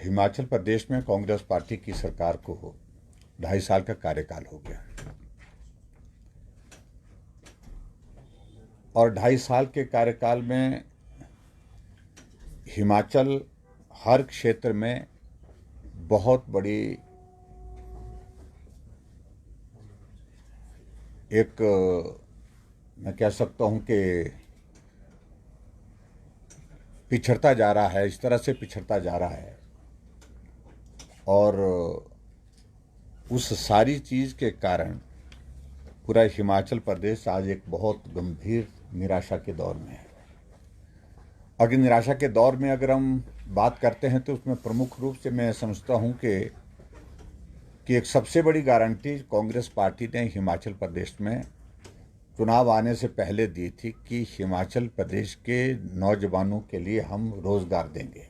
हिमाचल प्रदेश में कांग्रेस पार्टी की सरकार को 2.5 साल का कार्यकाल हो गया और 2.5 साल के कार्यकाल में हिमाचल हर क्षेत्र में बहुत बड़ी एक मैं कह सकता हूं कि पिछड़ता जा रहा है, इस तरह से पिछड़ता जा रहा है और उस सारी चीज़ के कारण पूरा हिमाचल प्रदेश आज एक बहुत गंभीर निराशा के दौर में है। अगर निराशा के दौर में अगर हम बात करते हैं तो उसमें प्रमुख रूप से मैं समझता हूं कि एक सबसे बड़ी गारंटी कांग्रेस पार्टी ने हिमाचल प्रदेश में चुनाव आने से पहले दी थी कि हिमाचल प्रदेश के नौजवानों के लिए हम रोज़गार देंगे,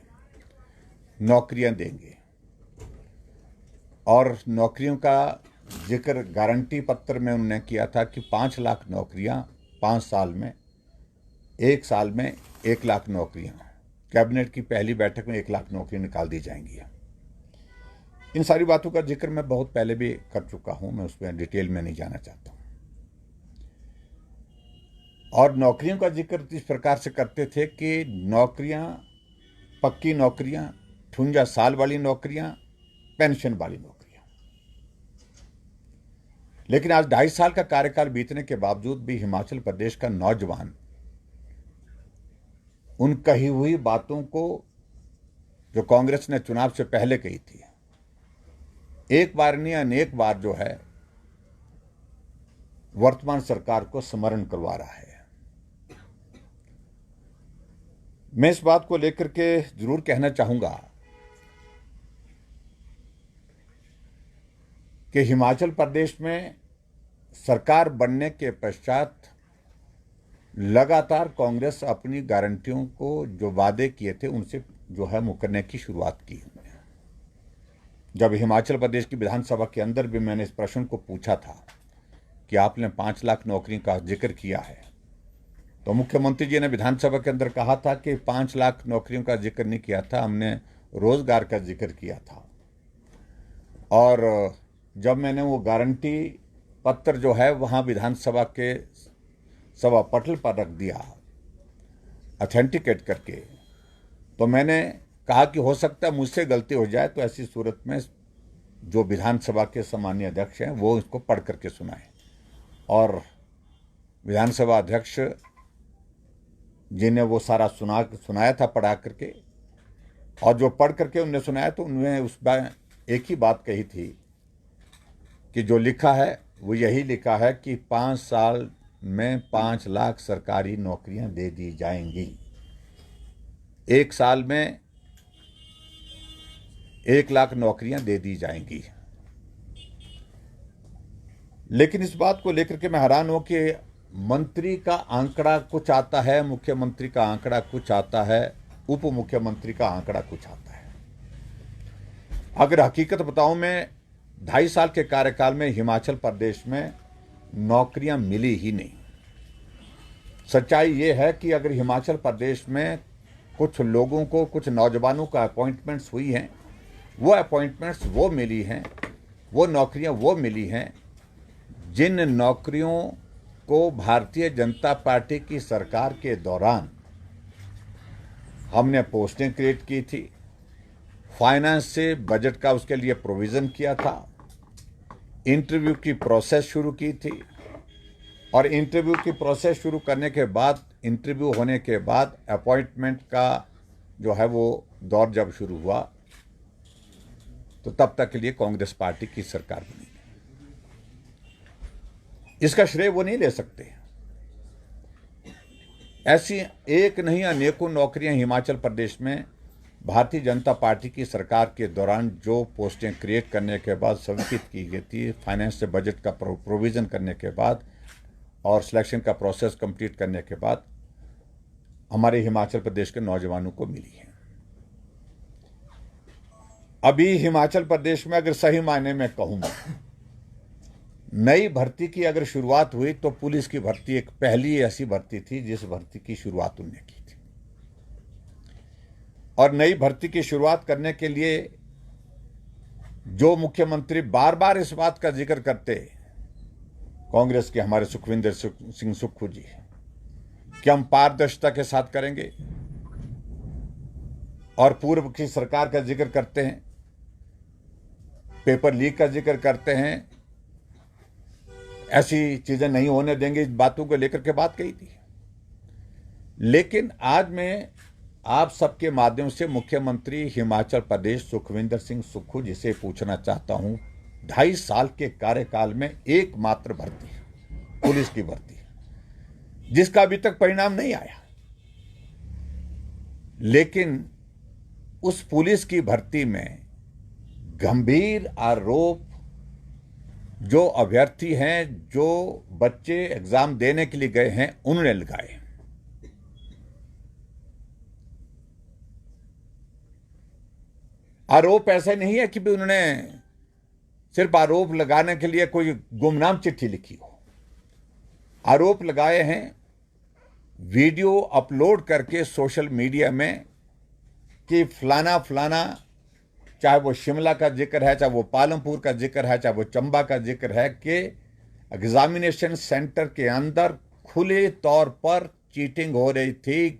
नौकरियां देंगे और नौकरियों का जिक्र गारंटी पत्र में उन्होंने किया था कि 5 लाख नौकरियां 5 साल में, 1 साल में 1 लाख नौकरियां, कैबिनेट की पहली बैठक में 1 लाख नौकरियां निकाल दी जाएंगी। इन सारी बातों का जिक्र मैं बहुत पहले भी कर चुका हूं, मैं उसमें डिटेल में नहीं जाना चाहता हूं। और नौकरियों का जिक्र इस प्रकार से करते थे कि नौकरियां, पक्की नौकरियां, 58 साल वाली नौकरियां, पेंशन वाली नौकरियां। लेकिन आज 2.5 साल का कार्यकाल बीतने के बावजूद भी हिमाचल प्रदेश का नौजवान उन कही हुई बातों को जो कांग्रेस ने चुनाव से पहले कही थी, एक बार नहीं अनेक बार जो है वर्तमान सरकार को स्मरण करवा रहा है। मैं इस बात को लेकर के जरूर कहना चाहूंगा कि हिमाचल प्रदेश में सरकार बनने के पश्चात लगातार कांग्रेस अपनी गारंटियों को जो वादे किए थे उनसे जो है मुकरने की शुरुआत की। जब हिमाचल प्रदेश की विधानसभा के अंदर भी मैंने इस प्रश्न को पूछा था कि आपने 5 लाख नौकरी का जिक्र किया है, तो मुख्यमंत्री जी ने विधानसभा के अंदर कहा था कि 5 लाख नौकरियों का जिक्र नहीं किया था, हमने रोजगार का जिक्र किया था। और जब मैंने वो गारंटी पत्र जो है वहां विधानसभा के सभा पटल पर रख दिया ऑथेंटिकेट करके, तो मैंने कहा कि हो सकता है मुझसे गलती हो जाए, तो ऐसी सूरत में जो विधानसभा के सम्मानीय अध्यक्ष हैं वो इसको पढ़ करके सुनाएं। और विधानसभा अध्यक्ष जिन्हें वो सारा सुनाया था पढ़ा करके, और जो पढ़ करके उन्हें सुनाया तो उन्होंने उस बार एक ही बात कही थी कि जो लिखा है वो यही लिखा है कि 5 साल में 5 लाख सरकारी नौकरियां दे दी जाएंगी, 1 साल में 1 लाख नौकरियां दे दी जाएंगी। लेकिन इस बात को लेकर के मैं हैरान हूं कि मंत्री का आंकड़ा कुछ आता है, मुख्यमंत्री का आंकड़ा कुछ आता है, उप मुख्यमंत्री का आंकड़ा कुछ आता है। अगर हकीकत बताऊं, मैं 2.5 साल के कार्यकाल में हिमाचल प्रदेश में नौकरियां मिली ही नहीं। सच्चाई ये है कि अगर हिमाचल प्रदेश में कुछ लोगों को, कुछ नौजवानों का अपॉइंटमेंट्स हुई हैं, वो अपॉइंटमेंट्स वो मिली हैं, वो नौकरियां वो मिली हैं जिन नौकरियों को भारतीय जनता पार्टी की सरकार के दौरान हमने पोस्टें क्रिएट की थी, फाइनेंस से बजट का उसके लिए प्रोविज़न किया था, इंटरव्यू की प्रोसेस शुरू की थी, और इंटरव्यू की प्रोसेस शुरू करने के बाद, इंटरव्यू होने के बाद अपॉइंटमेंट का जो है वो दौर जब शुरू हुआ तो तब तक के लिए कांग्रेस पार्टी की सरकार बनी। इसका श्रेय वो नहीं ले सकते। ऐसी एक नहीं अनेकों नौकरियां हिमाचल प्रदेश में भारतीय जनता पार्टी की सरकार के दौरान जो पोस्टें क्रिएट करने के बाद स्वीकृत की गई थी, फाइनेंस से बजट का प्रोविज़न करने के बाद और सिलेक्शन का प्रोसेस कंप्लीट करने के बाद हमारे हिमाचल प्रदेश के नौजवानों को मिली है। अभी हिमाचल प्रदेश में अगर सही मायने में कहूं, नई भर्ती की अगर शुरुआत हुई तो पुलिस की भर्ती एक पहली ऐसी भर्ती थी जिस भर्ती की शुरुआत उन्होंने की थी। और नई भर्ती की शुरुआत करने के लिए जो मुख्यमंत्री बार बार इस बात का जिक्र करते, कांग्रेस के हमारे सुखविंदर सिंह सुक्खू जी, कि हम पारदर्शिता के साथ करेंगे, और पूर्व की सरकार का जिक्र करते हैं, पेपर लीक का जिक्र करते हैं, ऐसी चीजें नहीं होने देंगे, इस बातों को लेकर के बात कही थी। लेकिन आज मैं आप सबके माध्यम से मुख्यमंत्री हिमाचल प्रदेश सुखविंदर सिंह सुक्खू जी से पूछना चाहता हूं, 2.5 साल के कार्यकाल में एकमात्र भर्ती, पुलिस की भर्ती, जिसका अभी तक परिणाम नहीं आया, लेकिन उस पुलिस की भर्ती में गंभीर आरोप जो अभ्यर्थी हैं, जो बच्चे एग्जाम देने के लिए गए हैं, उन्होंने लगाए। आरोप ऐसे नहीं है कि भी उन्होंने सिर्फ आरोप लगाने के लिए कोई गुमनाम चिट्ठी लिखी हो। आरोप लगाए हैं वीडियो अपलोड करके सोशल मीडिया में कि फलाना फलाना, चाहे वो शिमला का जिक्र है, चाहे वो पालमपुर का जिक्र है, चाहे वो चंबा का जिक्र है, कि एग्जामिनेशन सेंटर के अंदर खुले तौर पर चीटिंग हो रही थी।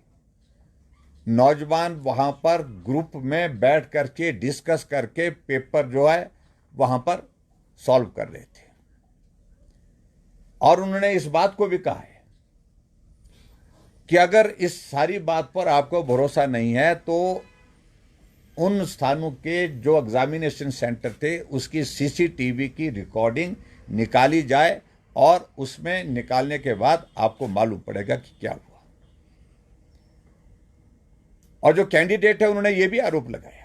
नौजवान वहां पर ग्रुप में बैठ करके डिस्कस करके पेपर जो है वहां पर सॉल्व कर रहे थे। और उन्होंने इस बात को भी कहा है कि अगर इस सारी बात पर आपको भरोसा नहीं है तो उन स्थानों के जो एग्जामिनेशन सेंटर थे उसकी सीसीटीवी की रिकॉर्डिंग निकाली जाए, और उसमें निकालने के बाद आपको मालूम पड़ेगा कि क्या हुआ। और जो कैंडिडेट है उन्होंने ये भी आरोप लगाया,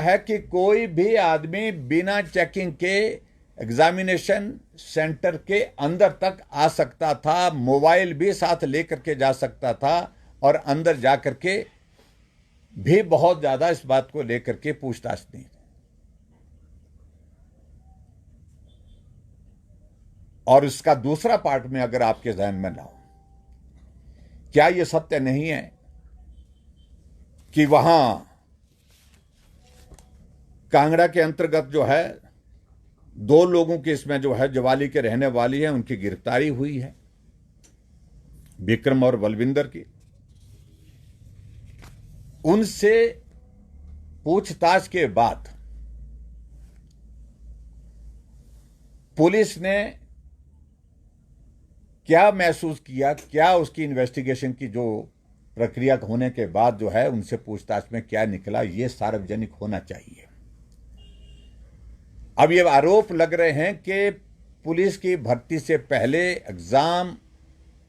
है कि कोई भी आदमी बिना चेकिंग के एग्जामिनेशन सेंटर के अंदर तक आ सकता था, मोबाइल भी साथ लेकर के जा सकता था, और अंदर जाकर के भी बहुत ज्यादा इस बात को लेकर के पूछताछ नहीं। और इसका दूसरा पार्ट में अगर आपके ध्यान में लाओ, क्या यह सत्य नहीं है कि वहां कांगड़ा के अंतर्गत जो है 2 लोगों की इसमें जो है जवाली के रहने वाली है, उनकी गिरफ्तारी हुई है, विक्रम और बलविंदर की। उनसे पूछताछ के बाद पुलिस ने क्या महसूस किया, क्या उसकी इन्वेस्टिगेशन की जो प्रक्रिया होने के बाद जो है उनसे पूछताछ में क्या निकला, यह सार्वजनिक होना चाहिए। अब ये आरोप लग रहे हैं कि पुलिस की भर्ती से पहले एग्जाम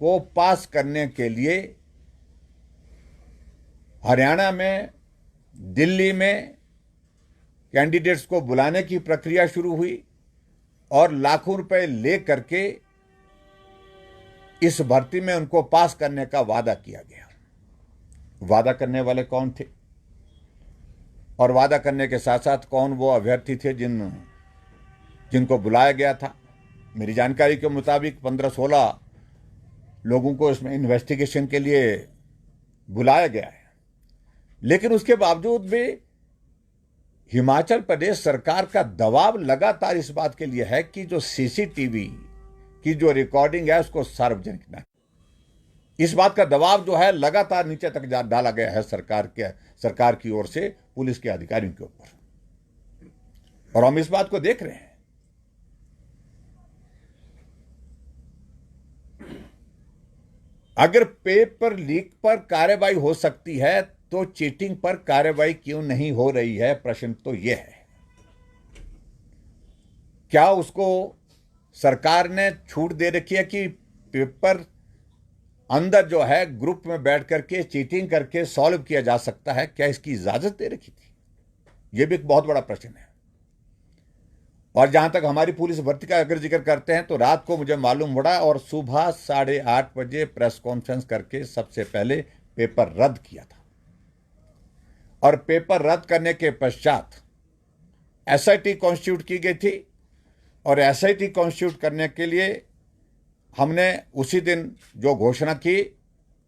को पास करने के लिए हरियाणा में, दिल्ली में कैंडिडेट्स को बुलाने की प्रक्रिया शुरू हुई, और लाखों रुपए ले करके इस भर्ती में उनको पास करने का वादा किया गया। वादा करने वाले कौन थे, और वादा करने के साथ साथ कौन वो अभ्यर्थी थे जिनको बुलाया गया था? मेरी जानकारी के मुताबिक 15-16 लोगों को इसमें इन्वेस्टिगेशन के लिए बुलाया गया है। लेकिन उसके बावजूद भी हिमाचल प्रदेश सरकार का दबाव लगातार इस बात के लिए है कि जो सीसीटीवी की जो रिकॉर्डिंग है उसको सार्वजनिक न, इस बात का दबाव जो है लगातार नीचे तक डाला गया है सरकार की ओर से पुलिस के अधिकारियों के ऊपर, और हम इस बात को देख रहे हैं। अगर पेपर लीक पर कार्रवाई हो सकती है तो चीटिंग पर कार्रवाई क्यों नहीं हो रही है? प्रश्न तो यह है, क्या उसको सरकार ने छूट दे रखी है कि पेपर अंदर जो है ग्रुप में बैठ करके चीटिंग करके सॉल्व किया जा सकता है? क्या इसकी इजाजत दे रखी थी? यह भी एक बहुत बड़ा प्रश्न है। और जहां तक हमारी पुलिस भर्ती का अगर जिक्र करते हैं तो रात को मुझे मालूम पड़ा, और सुबह 8:30 बजे प्रेस कॉन्फ्रेंस करके सबसे पहले पेपर रद्द किया था, और पेपर रद्द करने के पश्चात एसआईटी कॉन्स्टिट्यूट की गई थी, और एसआईटी कॉन्स्टिट्यूट करने के लिए हमने उसी दिन जो घोषणा की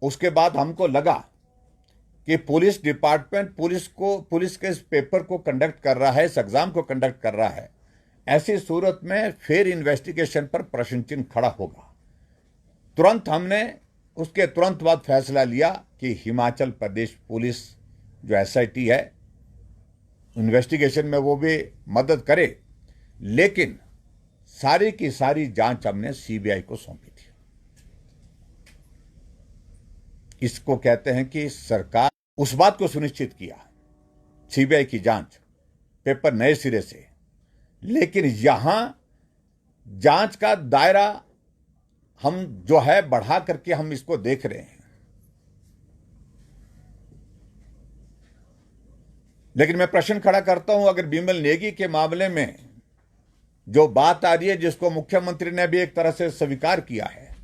उसके बाद हमको लगा कि पुलिस डिपार्टमेंट पुलिस के इस पेपर को कंडक्ट कर रहा है, इस एग्जाम को कंडक्ट कर रहा है, ऐसी सूरत में फिर इन्वेस्टिगेशन पर प्रश्न चिन्ह खड़ा होगा। तुरंत हमने उसके तुरंत बाद फैसला लिया कि हिमाचल प्रदेश पुलिस जो एसआईटी है, इन्वेस्टिगेशन में वो भी मदद करे, लेकिन सारी की सारी जांच हमने सीबीआई को सौंपी थी। इसको कहते हैं कि सरकार उस बात को सुनिश्चित किया, सीबीआई की जांच, पेपर नए सिरे से, लेकिन यहां जांच का दायरा हम जो है बढ़ा करके हम इसको देख रहे हैं। लेकिन मैं प्रश्न खड़ा करता हूं, अगर बिमल नेगी के मामले में जो बात आ रही है, जिसको मुख्यमंत्री ने भी एक तरह से स्वीकार किया है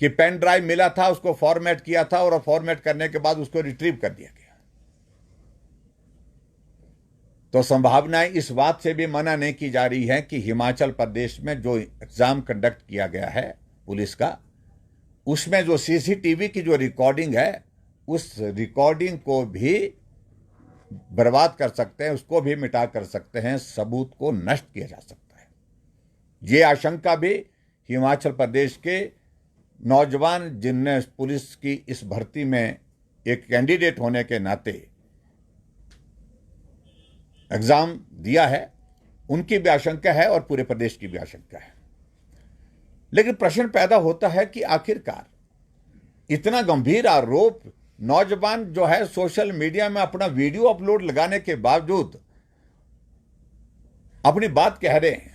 कि पेन ड्राइव मिला था, उसको फॉर्मेट किया था और फॉर्मेट करने के बाद उसको रिट्रीव कर दिया गया, तो संभावनाएं इस बात से भी मना नहीं की जा रही है कि हिमाचल प्रदेश में जो एग्जाम कंडक्ट किया गया है पुलिस का, उसमें जो सीसीटीवी की जो रिकॉर्डिंग है, उस रिकॉर्डिंग को भी बर्बाद कर सकते हैं, उसको भी मिटा कर सकते हैं, सबूत को नष्ट किया जा सकता है। ये आशंका भी हिमाचल प्रदेश के नौजवान जिनने पुलिस की इस भर्ती में एक कैंडिडेट होने के नाते एग्जाम दिया है, उनकी भी आशंका है और पूरे प्रदेश की भी आशंका है। लेकिन प्रश्न पैदा होता है कि आखिरकार इतना गंभीर आरोप, नौजवान जो है सोशल मीडिया में अपना वीडियो अपलोड लगाने के बावजूद अपनी बात कह रहे हैं,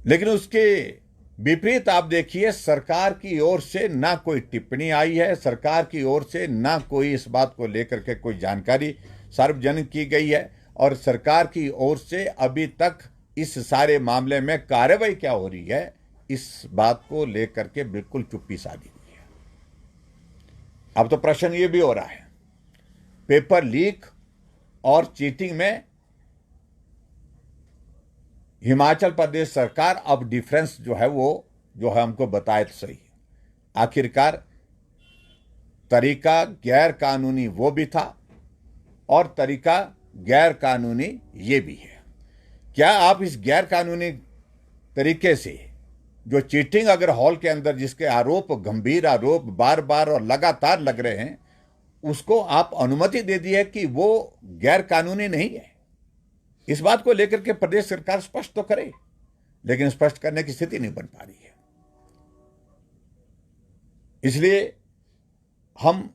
लेकिन उसके विपरीत आप देखिए, सरकार की ओर से ना कोई टिप्पणी आई है, सरकार की ओर से ना कोई इस बात को लेकर के कोई जानकारी सार्वजनिक की गई है, और सरकार की ओर से अभी तक इस सारे मामले में कार्रवाई क्या हो रही है, इस बात को लेकर के बिल्कुल चुप्पी साधी हुई है। अब तो प्रश्न ये भी हो रहा है, पेपर लीक और चीटिंग में हिमाचल प्रदेश सरकार अब डिफरेंस जो है वो जो है हमको बताए तो सही। आखिरकार तरीका गैर कानूनी वो भी था और तरीका गैर कानूनी ये भी है। क्या आप इस गैर कानूनी तरीके से जो चीटिंग अगर हॉल के अंदर जिसके आरोप, गंभीर आरोप बार बार और लगातार लग रहे हैं, उसको आप अनुमति दे दी है कि वो गैर कानूनी नहीं है? इस बात को लेकर के प्रदेश सरकार स्पष्ट तो करे, लेकिन स्पष्ट करने की स्थिति नहीं बन पा रही है। इसलिए हम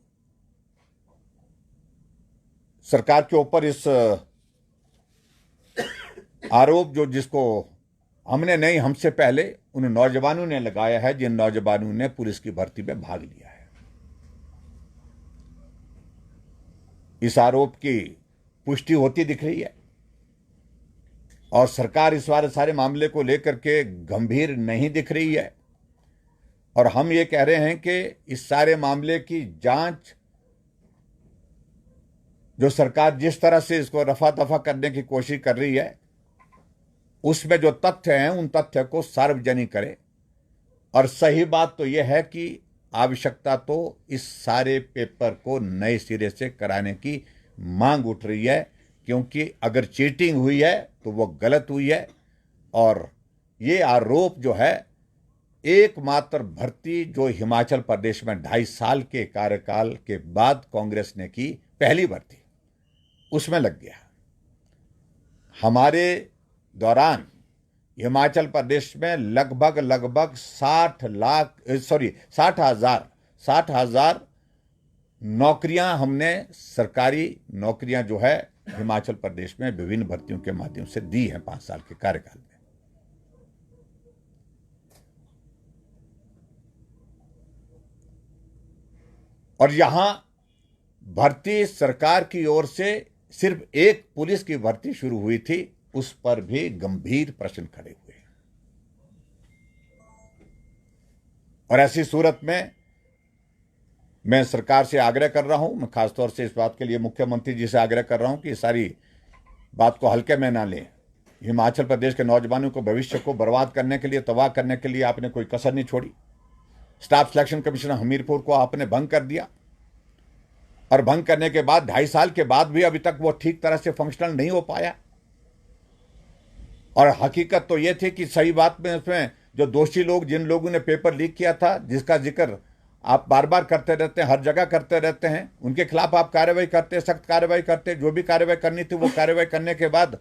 सरकार के ऊपर इस आरोप जो जिसको हमने नहीं, हमसे पहले उन नौजवानों ने लगाया है, जिन नौजवानों ने पुलिस की भर्ती में भाग लिया है, इस आरोप की पुष्टि होती दिख रही है। और सरकार इस बार सारे मामले को लेकर के गंभीर नहीं दिख रही है, और हम ये कह रहे हैं कि इस सारे मामले की जांच जो सरकार जिस तरह से इसको रफा दफा करने की कोशिश कर रही है, उसमें जो तथ्य हैं उन तथ्य को सार्वजनिक करे। और सही बात तो यह है कि आवश्यकता तो इस सारे पेपर को नए सिरे से कराने की मांग उठ रही है, क्योंकि अगर चीटिंग हुई है तो वो गलत हुई है। और ये आरोप जो है, एकमात्र भर्ती जो हिमाचल प्रदेश में 2.5 साल के कार्यकाल के बाद कांग्रेस ने की पहली भर्ती, उसमें लग गया। हमारे दौरान हिमाचल प्रदेश में लगभग 60,000 नौकरियां हमने, सरकारी नौकरियां जो है हिमाचल प्रदेश में विभिन्न भर्तियों के माध्यम से दी हैं 5 साल के कार्यकाल में। और यहां भर्ती सरकार की ओर से सिर्फ एक पुलिस की भर्ती शुरू हुई थी, उस पर भी गंभीर प्रश्न खड़े हुए। और ऐसी सूरत में मैं सरकार से आग्रह कर रहा हूं, मैं खासतौर से इस बात के लिए मुख्यमंत्री जी से आग्रह कर रहा हूं कि सारी बात को हल्के में ना लें। हिमाचल प्रदेश के नौजवानों को भविष्य को बर्बाद करने के लिए, तबाह करने के लिए आपने कोई कसर नहीं छोड़ी। स्टाफ सिलेक्शन कमीशन हमीरपुर को आपने भंग कर दिया, और भंग करने के बाद 2.5 साल के बाद भी अभी तक वो ठीक तरह से फंक्शनल नहीं हो पाया। और हकीकत तो ये थी कि सही बात में उसमें जो दोषी लोग, जिन लोगों ने पेपर लीक किया था, जिसका जिक्र आप बार बार करते रहते हैं, हर जगह करते रहते हैं, उनके खिलाफ आप कार्रवाई करते, सख्त कार्रवाई करते, जो भी कार्रवाई करनी थी वो कार्रवाई करने के बाद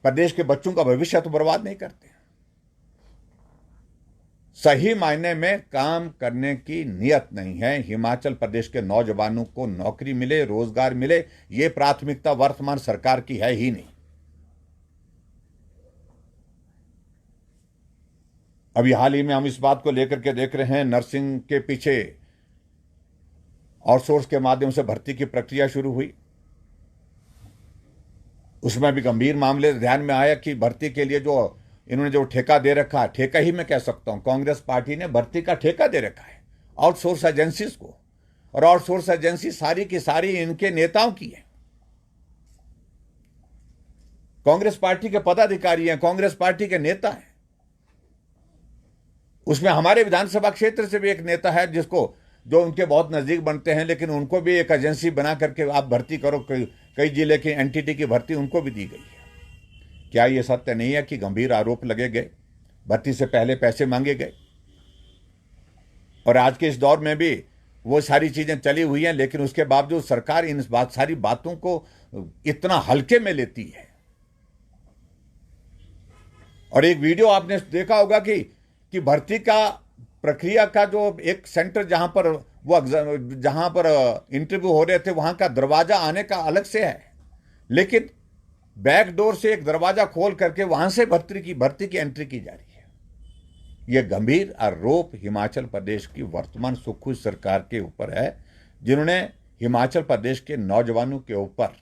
प्रदेश के बच्चों का भविष्य तो बर्बाद नहीं करते। सही मायने में काम करने की नियत नहीं है। हिमाचल प्रदेश के नौजवानों को नौकरी मिले, रोजगार मिले, ये प्राथमिकता वर्तमान सरकार की है ही नहीं। अभी हाल ही में हम इस बात को लेकर के देख रहे हैं, नर्सिंग के पीछे आउटसोर्स के माध्यम से भर्ती की प्रक्रिया शुरू हुई। उसमें भी गंभीर मामले ध्यान में आया कि भर्ती के लिए जो इन्होंने जो ठेका दे रखा है, ठेका ही मैं कह सकता हूं, कांग्रेस पार्टी ने भर्ती का ठेका दे रखा है आउटसोर्स एजेंसीज को, और आउटसोर्स एजेंसी सारी की सारी इनके नेताओं की है। कांग्रेस पार्टी के पदाधिकारी हैं, कांग्रेस पार्टी के नेता हैं। उसमें हमारे विधानसभा क्षेत्र से भी एक नेता है जिसको, जो उनके बहुत नजदीक बनते हैं, लेकिन उनको भी एक एजेंसी बना करके आप भर्ती करो, कई जिले की एनटीटी की भर्ती उनको भी दी गई है। क्या यह सत्य नहीं है कि गंभीर आरोप लगे गए, भर्ती से पहले पैसे मांगे गए? और आज के इस दौर में भी वो सारी चीजें चली हुई हैं, लेकिन उसके बावजूद सरकार इन सारी बातों को इतना हल्के में लेती है। और एक वीडियो आपने देखा होगा कि भर्ती का प्रक्रिया का जो एक सेंटर जहां पर इंटरव्यू हो रहे थे, वहां का दरवाजा आने का अलग से है, लेकिन बैक डोर से एक दरवाजा खोल करके वहां से भर्ती की एंट्री की जा रही है। यह गंभीर आरोप हिमाचल प्रदेश की वर्तमान सुखू सरकार के ऊपर है, जिन्होंने हिमाचल प्रदेश के नौजवानों के ऊपर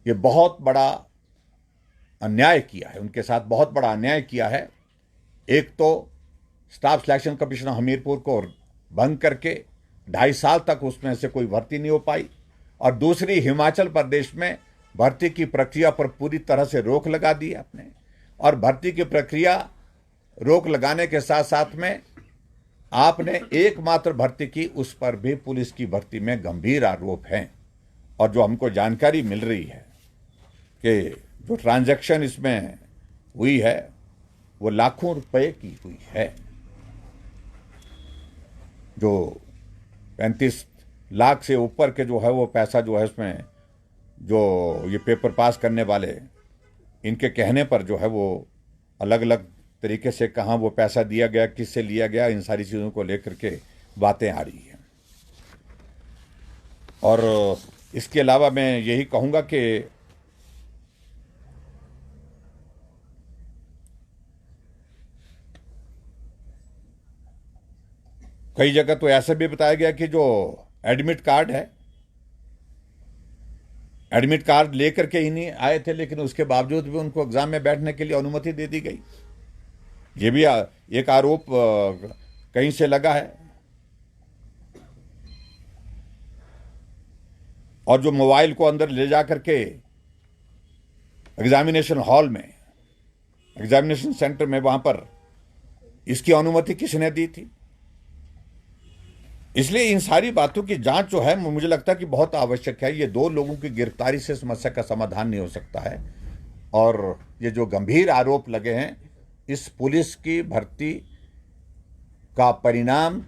यह बहुत बड़ा अन्याय किया है, उनके साथ बहुत बड़ा अन्याय किया है। एक तो स्टाफ सिलेक्शन कमीशन हमीरपुर को भंग करके 2.5 साल तक उसमें से कोई भर्ती नहीं हो पाई, और दूसरी हिमाचल प्रदेश में भर्ती की प्रक्रिया पर पूरी तरह से रोक लगा दी आपने। और भर्ती की प्रक्रिया रोक लगाने के साथ साथ में आपने एकमात्र भर्ती की, उस पर भी पुलिस की भर्ती में गंभीर आरोप हैं। और जो हमको जानकारी मिल रही है कि जो ट्रांजैक्शन इसमें हुई है वो लाखों रुपए की हुई है। जो 35 लाख से ऊपर के जो है वो पैसा जो है उसमें, जो ये पेपर पास करने वाले, इनके कहने पर जो है वो अलग अलग तरीके से कहाँ वो पैसा दिया गया, किससे लिया गया, इन सारी चीज़ों को लेकर के बातें आ रही हैं। और इसके अलावा मैं यही कहूँगा कि कई जगह तो ऐसा भी बताया गया कि जो एडमिट कार्ड है, एडमिट कार्ड लेकर के ही नहीं आए थे, लेकिन उसके बावजूद भी उनको एग्जाम में बैठने के लिए अनुमति दे दी गई। ये भी एक आरोप कहीं से लगा है। और जो मोबाइल को अंदर ले जा करके एग्जामिनेशन हॉल में, एग्जामिनेशन सेंटर में, वहां पर इसकी अनुमति किसने दी थी? इसलिए इन सारी बातों की जांच जो है मुझे लगता है कि बहुत आवश्यक है। ये 2 लोगों की गिरफ्तारी से समस्या का समाधान नहीं हो सकता है। और ये जो गंभीर आरोप लगे हैं, इस पुलिस की भर्ती का परिणाम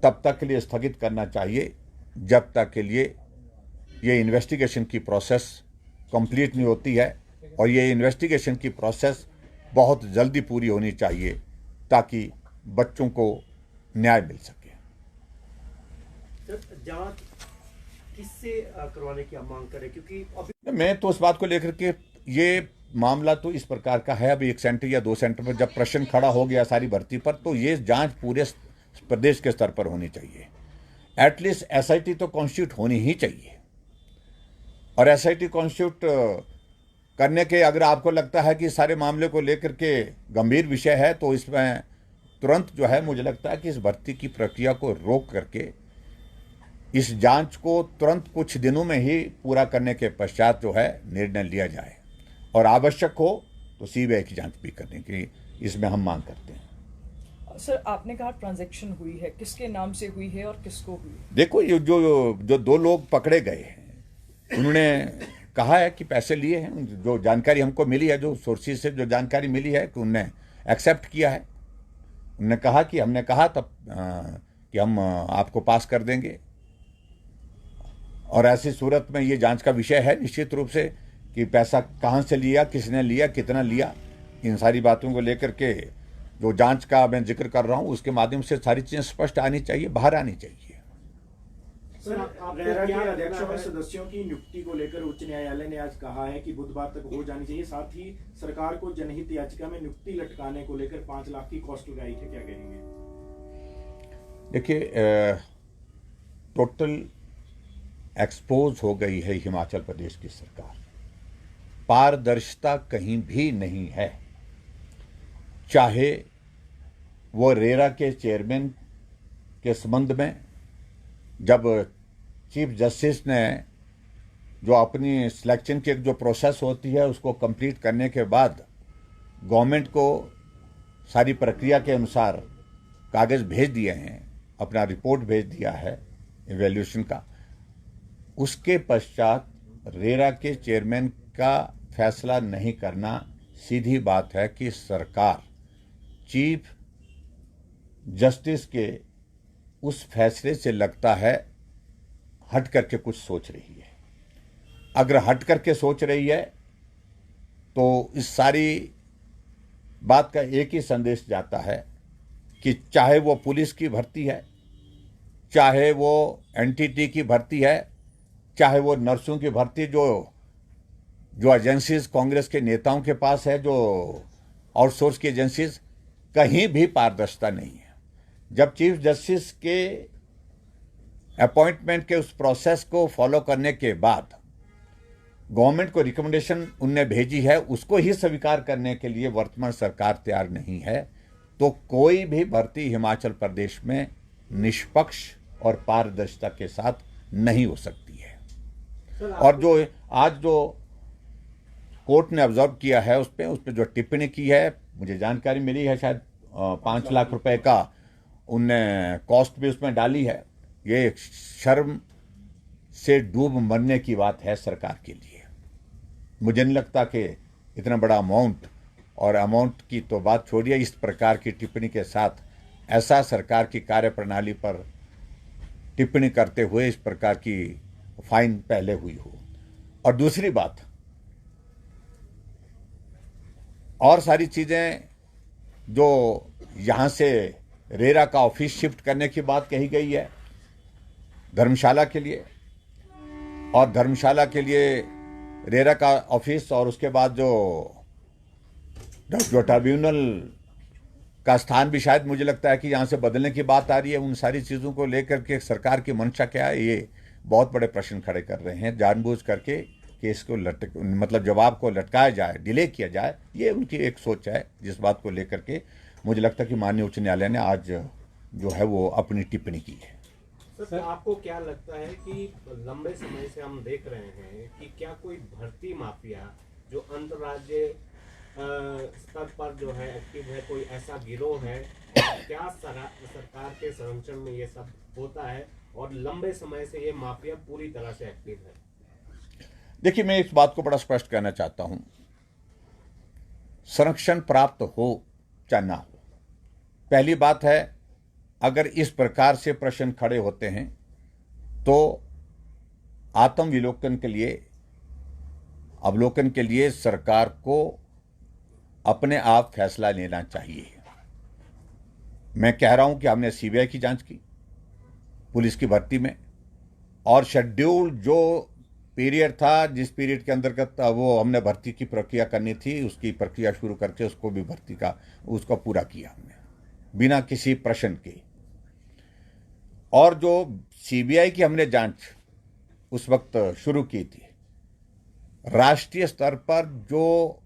तब तक के लिए स्थगित करना चाहिए जब तक के लिए ये इन्वेस्टिगेशन की प्रोसेस कंप्लीट नहीं होती है। और ये इन्वेस्टिगेशन की प्रोसेस बहुत जल्दी पूरी होनी चाहिए ताकि बच्चों को न्याय मिल सके। जांच किससे करवाने की आप मांग करें? क्योंकि अभी मैं तो इस बात को लेकर के, ये मामला तो इस प्रकार का है, अभी 1 सेंटर या 2 सेंटर पर जब प्रश्न खड़ा हो गया सारी भर्ती पर, तो ये जांच पूरे प्रदेश के स्तर पर होनी चाहिए। एटलीस्ट एसआईटी तो कॉन्स्टिट्यूट होनी ही चाहिए। और एसआईटी कॉन्स्टिट्यूट करने के, अगर आपको लगता है कि सारे मामले को लेकर के गंभीर विषय है, तो इसमें तुरंत जो है मुझे लगता है कि इस भर्ती की प्रक्रिया को रोक करके इस जांच को तुरंत कुछ दिनों में ही पूरा करने के पश्चात जो है निर्णय लिया जाए, और आवश्यक हो तो सीबीआई की जांच भी करने की इसमें हम मांग करते हैं। सर, आपने कहा ट्रांजैक्शन हुई है, किसके नाम से हुई है और किसको हुई है? देखो, ये जो दो लोग पकड़े गए हैं, उन्होंने कहा है कि पैसे लिए हैं। जो जानकारी हमको मिली है, जो सोर्सेज से जो जानकारी मिली है, कि उनने एक्सेप्ट किया है। उन्होंने कहा कि हमने कहा तब कि हम आपको पास कर देंगे, और ऐसी सूरत में ये जांच का विषय है निश्चित रूप से कि पैसा कहाँ से लिया, किसने लिया, कितना लिया। इन सारी बातों को लेकर के जो जांच का मैं जिक्र कर रहा हूँ, उसके माध्यम से सारी चीजें स्पष्ट आनी चाहिए, बाहर आनी चाहिए। सर, रेरा के अध्यक्षों में सदस्यों की नियुक्ति को लेकर उच्च न्यायालय ने आज कहा है कि बुधवार तक हो जानी चाहिए। साथ ही सरकार को जनहित याचिका में नियुक्ति लटकाने को लेकर 5 लाख की कॉस्ट लगाई है, क्या कहेंगे? देखिए, टोटल एक्सपोज हो गई है हिमाचल प्रदेश की सरकार। पारदर्शिता कहीं भी नहीं है। चाहे वो रेरा के चेयरमैन के संबंध में, जब चीफ जस्टिस ने जो अपनी सिलेक्शन की जो प्रोसेस होती है उसको कंप्लीट करने के बाद गवर्नमेंट को सारी प्रक्रिया के अनुसार कागज़ भेज दिए हैं, अपना रिपोर्ट भेज दिया है इवैल्यूएशन का, उसके पश्चात रेरा के चेयरमैन का फैसला नहीं करना सीधी बात है कि सरकार चीफ जस्टिस के उस फैसले से लगता है हट करके कुछ सोच रही है। अगर हट करके सोच रही है तो इस सारी बात का एक ही संदेश जाता है कि चाहे वो पुलिस की भर्ती है, चाहे वो एनटीटी की भर्ती है, चाहे वो नर्सों की भर्ती जो एजेंसीज कांग्रेस के नेताओं के पास है, जो आउटसोर्स की एजेंसीज, कहीं भी पारदर्शिता नहीं है। जब चीफ जस्टिस के अपॉइंटमेंट के उस प्रोसेस को फॉलो करने के बाद गवर्नमेंट को रिकमेंडेशन उनने भेजी है, उसको ही स्वीकार करने के लिए वर्तमान सरकार तैयार नहीं है, तो कोई भी भर्ती हिमाचल प्रदेश में निष्पक्ष और पारदर्शिता के साथ नहीं हो सकती है। और जो आज जो कोर्ट ने ऑब्जर्व किया है, उस पर जो टिप्पणी की है, मुझे जानकारी मिली है शायद 5 लाख रुपए का उनने कॉस्ट भी उसमें डाली है। ये शर्म से डूब मरने की बात है सरकार के लिए। मुझे नहीं लगता कि इतना बड़ा अमाउंट की तो बात छोड़िए, इस प्रकार की टिप्पणी के साथ ऐसा सरकार की कार्यप्रणाली पर टिप्पणी करते हुए इस प्रकार की फाइन पहले हुई हो। और दूसरी बात, और सारी चीजें जो यहां से रेरा का ऑफिस शिफ्ट करने की बात कही गई है धर्मशाला के लिए, और धर्मशाला के लिए रेरा का ऑफिस, और उसके बाद जो ट्रिब्यूनल का स्थान भी शायद मुझे लगता है कि यहाँ से बदलने की बात आ रही है। उन सारी चीज़ों को लेकर के सरकार की मंशा क्या है, ये बहुत बड़े प्रश्न खड़े कर रहे हैं। जानबूझ करके केस को मतलब जवाब को लटकाया जाए, डिले किया जाए, ये उनकी एक सोच है, जिस बात को लेकर के मुझे लगता है कि माननीय उच्च न्यायालय ने आज जो है वो अपनी टिप्पणी की है। सर, आपको क्या लगता है कि लंबे समय से हम देख रहे हैं कि क्या कोई भर्ती माफिया जो अंतर्राज्यीय स्तर पर जो है एक्टिव है, कोई ऐसा गिरोह है, क्या सरकार के संरक्षण में ये सब होता है और लंबे समय से ये माफिया पूरी तरह से एक्टिव है? देखिए, मैं इस बात को बड़ा स्पष्ट कहना चाहता हूं, संरक्षण प्राप्त हो चाहे ना हो, पहली बात है अगर इस प्रकार से प्रश्न खड़े होते हैं तो आत्मविलोकन के लिए, अवलोकन के लिए सरकार को अपने आप फैसला लेना चाहिए। मैं कह रहा हूं कि हमने सीबीआई की जांच की पुलिस की भर्ती में, और शेड्यूल जो पीरियड था, जिस पीरियड के अंतर्गत वो हमने भर्ती की प्रक्रिया करनी थी, उसकी प्रक्रिया शुरू करके उसको भी भर्ती का उसको पूरा किया हमने बिना किसी प्रश्न के। और जो सीबीआई की हमने जांच उस वक्त शुरू की थी, राष्ट्रीय स्तर पर जो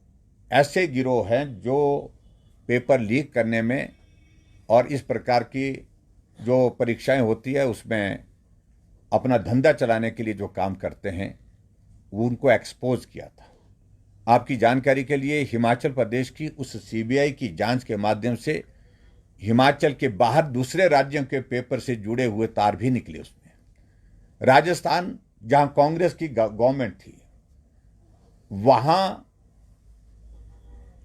ऐसे गिरोह हैं जो पेपर लीक करने में और इस प्रकार की जो परीक्षाएं होती है उसमें अपना धंधा चलाने के लिए जो काम करते हैं वो उनको एक्सपोज किया था। आपकी जानकारी के लिए हिमाचल प्रदेश की उस सीबीआई की जांच के माध्यम से हिमाचल के बाहर दूसरे राज्यों के पेपर से जुड़े हुए तार भी निकले उसमें। राजस्थान जहां कांग्रेस की गवर्नमेंट थी वहां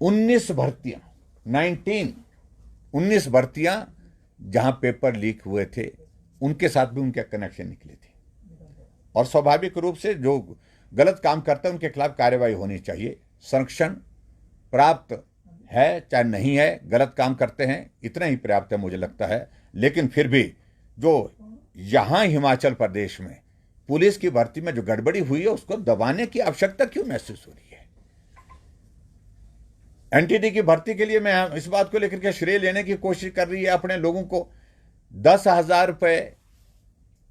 19 भर्तियां जहां पेपर लीक हुए थे उनके साथ भी उनके कनेक्शन निकले थे। और स्वाभाविक रूप से जो गलत काम करते हैं उनके खिलाफ कार्रवाई होनी चाहिए। संरक्षण प्राप्त है चाहे नहीं है, गलत काम करते हैं इतना ही पर्याप्त है मुझे लगता है। लेकिन फिर भी जो यहां हिमाचल प्रदेश में पुलिस की भर्ती में जो गड़बड़ी हुई है उसको दबाने की आवश्यकता क्यों महसूस हो रही है? एनटीटी की भर्ती के लिए मैं इस बात को लेकर के श्रेय लेने की कोशिश कर रही है अपने लोगों को। 10,000 रुपए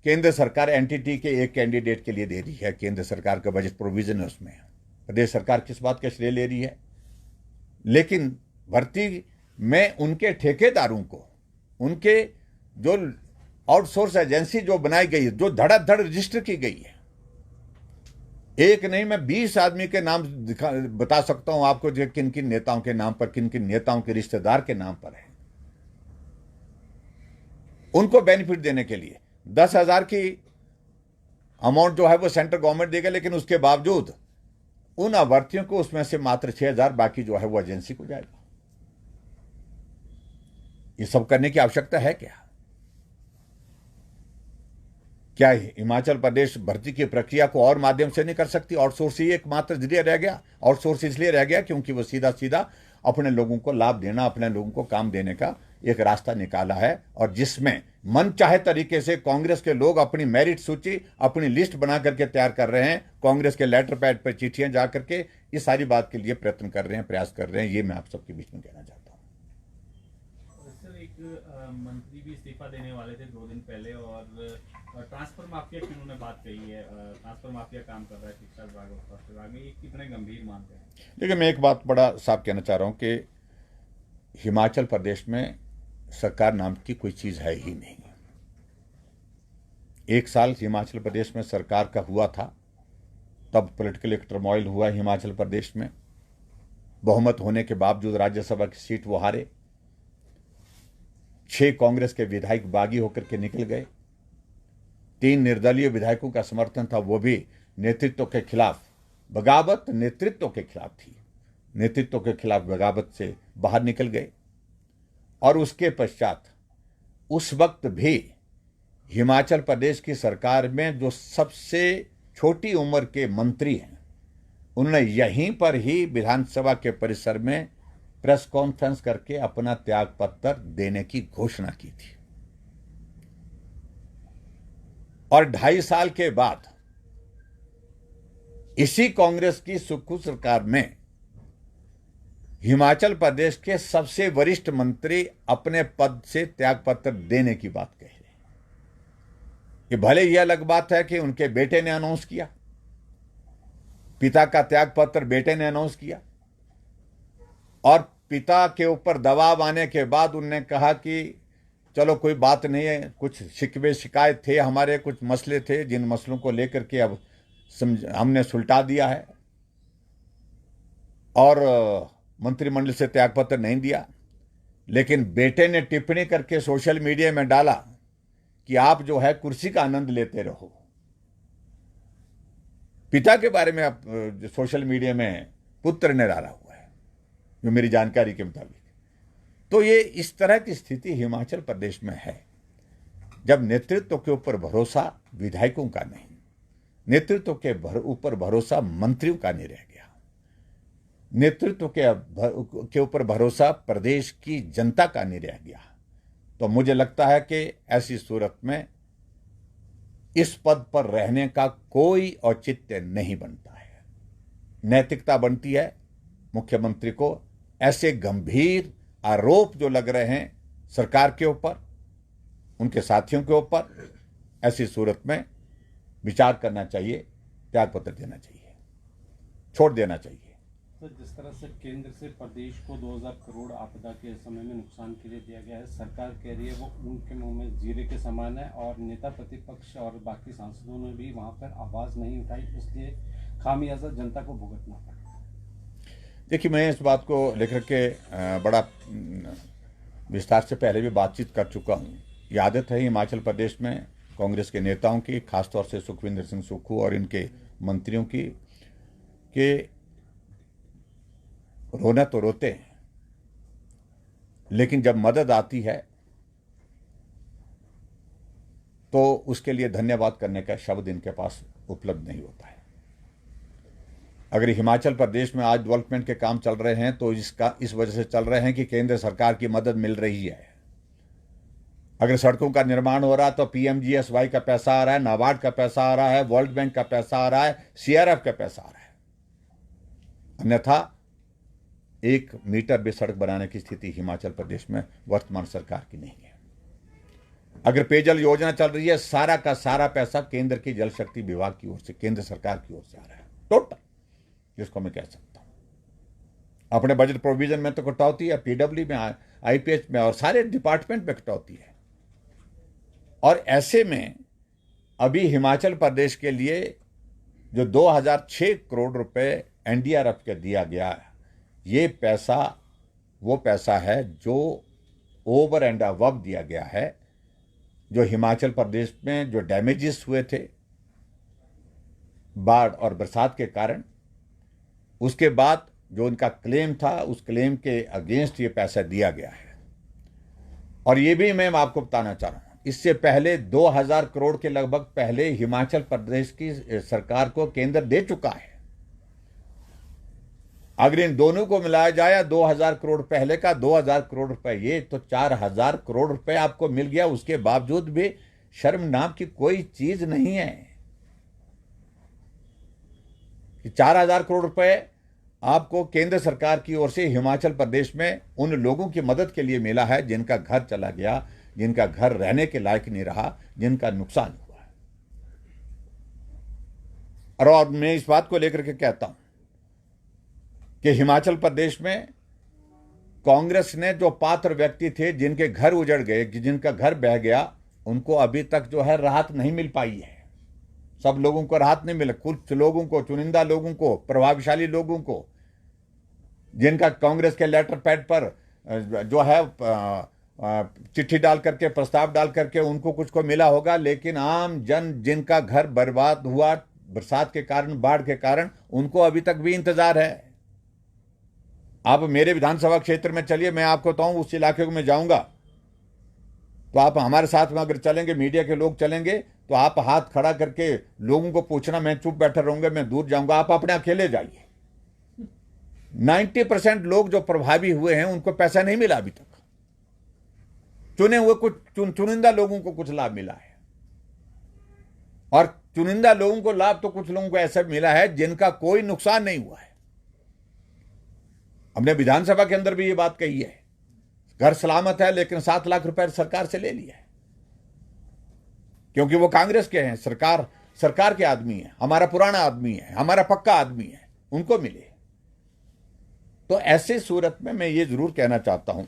केंद्र सरकार एनटीटी के एक कैंडिडेट के लिए दे रही है। केंद्र सरकार का बजट प्रोविजन है उसमें। प्रदेश सरकार किस बात का श्रेय ले रही है? लेकिन भर्ती में उनके ठेकेदारों को, उनके जो आउटसोर्स एजेंसी जो बनाई गई है, जो धड़ाधड़ रजिस्टर की गई है, एक नहीं मैं 20 आदमी के नाम बता सकता हूं आपको जो किन किन नेताओं के नाम पर, किन किन नेताओं के रिश्तेदार के नाम पर है। उनको बेनिफिट देने के लिए 10,000 की अमाउंट जो है वो सेंट्रल गवर्नमेंट देगा, लेकिन उसके बावजूद उन अभ्यर्थियों को उसमें से मात्र 6,000 बाकी जो है वो एजेंसी को जाएगा। ये सब करने की आवश्यकता है क्या? क्या हिमाचल प्रदेश भर्ती की प्रक्रिया को और माध्यम से नहीं कर सकती? आउटसोर्स ही एकमात्र जरिया रह गया। आउटसोर्स इसलिए रह गया क्योंकि वो सीधा सीधा अपने लोगों को लाभ देना, अपने लोगों को काम देने का एक रास्ता निकाला है, और जिसमें मन चाहे तरीके से कांग्रेस के लोग अपनी मेरिट सूची, अपनी लिस्ट बना करके तैयार कर रहे हैं। कांग्रेस के लेटर पैड पर चिट्ठियां जा करके इस सारी बात के लिए प्रयत्न कर रहे हैं, प्रयास कर रहे हैं। ये मैं आप सबके बीच में कहना चाहता हूँ। सर, एक मंत्री भी इस्तीफा देने वाले थे 2 दिन पहले, और ट्रांसफर माफिया की उन्होंने बात कही है। ट्रांसफर माफिया काम कर रहा है शिक्षा विभाग और स्वास्थ्य विभाग में, ये कितने गंभीर मानते हैं? देखिए, मैं एक बात बड़ा साफ कहना चाह रहा हूं कि हिमाचल प्रदेश में सरकार नाम की कोई चीज है ही नहीं। 1 साल हिमाचल प्रदेश में सरकार का हुआ था, तब पॉलिटिकल टर्मोइल हुआ हिमाचल प्रदेश में। बहुमत होने के बावजूद राज्यसभा की सीट वो हारे। 6 कांग्रेस के विधायक बागी होकर के निकल गए। 3 निर्दलीय विधायकों का समर्थन था, वो भी नेतृत्व के खिलाफ। बगावत नेतृत्व के खिलाफ थी, नेतृत्व के खिलाफ बगावत से बाहर निकल गए। और उसके पश्चात उस वक्त भी हिमाचल प्रदेश की सरकार में जो सबसे छोटी उम्र के मंत्री हैं, उन्होंने यहीं पर ही विधानसभा के परिसर में प्रेस कॉन्फ्रेंस करके अपना त्याग पत्र देने की घोषणा की थी। और 2.5 साल के बाद इसी कांग्रेस की सुक्खू सरकार में हिमाचल प्रदेश के सबसे वरिष्ठ मंत्री अपने पद से त्यागपत्र देने की बात कह रहे हैं। ये भले ही अलग बात है कि उनके बेटे ने अनाउंस किया, पिता का त्यागपत्र बेटे ने अनाउंस किया, और पिता के ऊपर दबाव आने के बाद उन्होंने कहा कि चलो कोई बात नहीं है, कुछ शिकवे शिकायत थे हमारे, कुछ मसले थे जिन मसलों को लेकर के अब हमने सुलटा दिया है, और मंत्रिमंडल से त्यागपत्र नहीं दिया। लेकिन बेटे ने टिप्पणी करके सोशल मीडिया में डाला कि आप जो है कुर्सी का आनंद लेते रहो। पिता के बारे में आप सोशल मीडिया में पुत्र ने डाला हुआ है, जो मेरी जानकारी के मुताबिक। तो ये इस तरह की स्थिति हिमाचल प्रदेश में है, जब नेतृत्व के ऊपर भरोसा विधायकों का नहीं, नेतृत्व के ऊपर भरोसा मंत्रियों का नहीं रह गया, नेतृत्व के ऊपर भरोसा प्रदेश की जनता का नहीं रह गया। तो मुझे लगता है कि ऐसी सूरत में इस पद पर रहने का कोई औचित्य नहीं बनता है। नैतिकता बनती है मुख्यमंत्री को ऐसे गंभीर आरोप जो लग रहे हैं सरकार के ऊपर, उनके साथियों के ऊपर, ऐसी सूरत में विचार करना चाहिए, त्यागपत्र देना चाहिए, छोड़ देना चाहिए। तो जिस तरह से केंद्र से प्रदेश को 2000 करोड़ आपदा के समय में नुकसान के लिए दिया गया है, सरकार कह रही है वो उनके मुंह में जीरे के समान है, और नेता प्रतिपक्ष और बाकी सांसदों ने भी वहां पर आवाज़ नहीं उठाई, इसलिए खामियाजा जनता को भुगतना पड़ा। देखिए, मैं इस बात को लेकर के बड़ा विस्तार से पहले भी बातचीत कर चुका हूँ। ये आदत है हिमाचल प्रदेश में कांग्रेस के नेताओं की, खासतौर से सुखविंदर सिंह सुक्खू और इनके मंत्रियों की, कि रोना तो रोते हैं, लेकिन जब मदद आती है तो उसके लिए धन्यवाद करने का शब्द इनके पास उपलब्ध नहीं होता है। अगर हिमाचल प्रदेश में आज डेवलपमेंट के काम चल रहे हैं तो इस वजह से चल रहे हैं कि केंद्र सरकार की मदद मिल रही है। अगर सड़कों का निर्माण हो रहा है तो पीएमजीएसवाई का पैसा आ रहा है, नाबार्ड का पैसा आ रहा है, वर्ल्ड बैंक का पैसा आ रहा है, सीआरएफ का पैसा आ रहा है। अन्यथा 1 मीटर भी सड़क बनाने की स्थिति हिमाचल प्रदेश में वर्तमान सरकार की नहीं है। अगर पेयजल योजना चल रही है, सारा का सारा पैसा केंद्र की जल शक्ति विभाग की ओर से, केंद्र सरकार की ओर से आ रहा है, टोटल, जिसको मैं कह सकता हूं। अपने बजट प्रोविजन में तो कटौती है, पीडब्ल्यू में, आईपीएच में और सारे डिपार्टमेंट में कटौती है। और ऐसे में अभी हिमाचल प्रदेश के लिए जो 2006 करोड़ रुपए एनडीआरएफ के दिया गया है, ये पैसा वो पैसा है जो ओवर एंड अबव दिया गया है, जो हिमाचल प्रदेश में जो डैमेजेस हुए थे बाढ़ और बरसात के कारण, उसके बाद जो उनका क्लेम था, उस क्लेम के अगेंस्ट ये पैसा दिया गया है। और ये भी मैं आपको बताना चाह रहा हूं, इससे पहले 2000 करोड़ के लगभग पहले हिमाचल प्रदेश की सरकार को केंद्र दे चुका है। अगर इन दोनों को मिलाया जाए, 2000 करोड़ पहले का, 2000 करोड़ रुपए ये, तो 4000 करोड़ रुपए आपको मिल गया। उसके बावजूद भी शर्म नाम की कोई चीज नहीं है कि 4000 करोड़ रुपए आपको केंद्र सरकार की ओर से हिमाचल प्रदेश में उन लोगों की मदद के लिए मिला है जिनका घर चला गया, जिनका घर रहने के लायक नहीं रहा, जिनका नुकसान हुआ है। और मैं इस बात को लेकर के कहता हूं कि हिमाचल प्रदेश में कांग्रेस ने जो पात्र व्यक्ति थे, जिनके घर उजड़ गए, जिनका घर बह गया, उनको अभी तक जो है राहत नहीं मिल पाई है। सब लोगों को राहत नहीं मिला, कुछ लोगों को, चुनिंदा लोगों को, प्रभावशाली लोगों को, जिनका कांग्रेस के लेटर पैड पर जो है चिट्ठी डाल करके, प्रस्ताव डाल करके उनको कुछ को मिला होगा, लेकिन आम जन जिनका घर बर्बाद हुआ बरसात के कारण, बाढ़ के कारण, उनको अभी तक भी इंतजार है। आप मेरे विधानसभा क्षेत्र में चलिए, मैं आपको बताऊं, उस इलाके को मैं जाऊंगा तो आप हमारे साथ में अगर चलेंगे, मीडिया के लोग चलेंगे, तो आप हाथ खड़ा करके लोगों को पूछना, मैं चुप बैठा रहूंगा, मैं दूर जाऊंगा, आप अपने अकेले जाइए। 90% लोग जो प्रभावी हुए हैं उनको पैसा नहीं मिला अभी तक। चुने हुए कुछ चुनिंदा लोगों को कुछ लाभ मिला है, और चुनिंदा लोगों को लाभ तो कुछ लोगों को ऐसा मिला है जिनका कोई नुकसान नहीं हुआ है। हमने विधानसभा के अंदर भी ये बात कही है, घर सलामत है, लेकिन 7 लाख रुपए सरकार से ले लिया है, क्योंकि वो कांग्रेस के हैं, सरकार के आदमी है, हमारा पुराना आदमी है, हमारा पक्का आदमी है, उनको मिले। तो ऐसे सूरत में मैं ये जरूर कहना चाहता हूं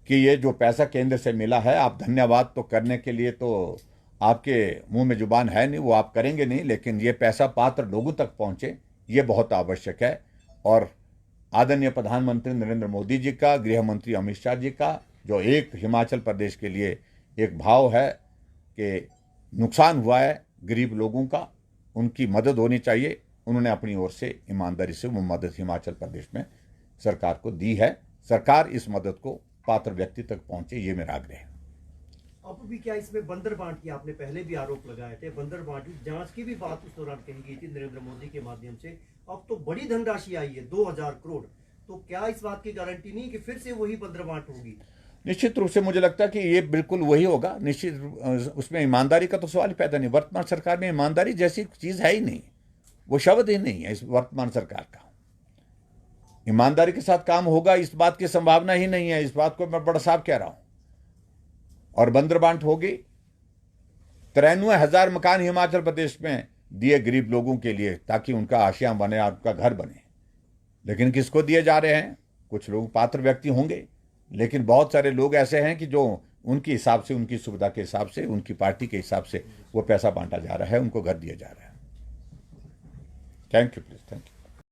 कि ये जो पैसा केंद्र से मिला है, आप धन्यवाद तो करने के लिए तो आपके मुंह में जुबान है नहीं, वो आप करेंगे नहीं, लेकिन ये पैसा पात्र लोगों तक पहुंचे, ये बहुत आवश्यक है। और आदरणीय प्रधानमंत्री नरेंद्र मोदी जी का, गृह मंत्री अमित शाह जी का जो एक हिमाचल प्रदेश के लिए एक भाव है कि नुकसान हुआ है गरीब लोगों का, उनकी मदद होनी चाहिए, उन्होंने अपनी ओर से ईमानदारी से वो मदद हिमाचल प्रदेश में सरकार को दी है। सरकार इस मदद को पात्र व्यक्ति तक पहुंचे, ये मेरा आग्रह है। अब भी क्या इसमें बंदर बांट की आपने पहले भी आरोप लगाए थे, बंदर बांट जांच की भी बात उस दौरान कही गई थी नरेंद्र मोदी के माध्यम से। अब तो बड़ी धनराशि आई है 2000 करोड़, तो क्या इस बात की गारंटी नहीं कि फिर से वही बंदर बांट होगी? निश्चित रूप से मुझे लगता है कि ये बिल्कुल वही होगा। निश्चित उसमें ईमानदारी का तो सवाल ही पैदा नहीं। वर्तमान सरकार में ईमानदारी जैसी चीज है ही नहीं, वो शब्द ही नहीं है इस वर्तमान सरकार का। ईमानदारी के साथ काम होगा इस बात की संभावना ही नहीं है, इस बात को मैं बड़ा साफ कह रहा हूं। और बंदर बांट होगी। 93,000 मकान हिमाचल प्रदेश में दिए गरीब लोगों के लिए, ताकि उनका आशियां बने और उनका घर बने। लेकिन किसको दिए जा रहे हैं? कुछ लोग पात्र व्यक्ति होंगे, लेकिन बहुत सारे लोग ऐसे हैं कि जो उनके हिसाब से, उनकी सुविधा के हिसाब से, उनकी पार्टी के हिसाब से वो पैसा बांटा जा रहा है, उनको घर दिया जा रहा है। Thank you please, thank you.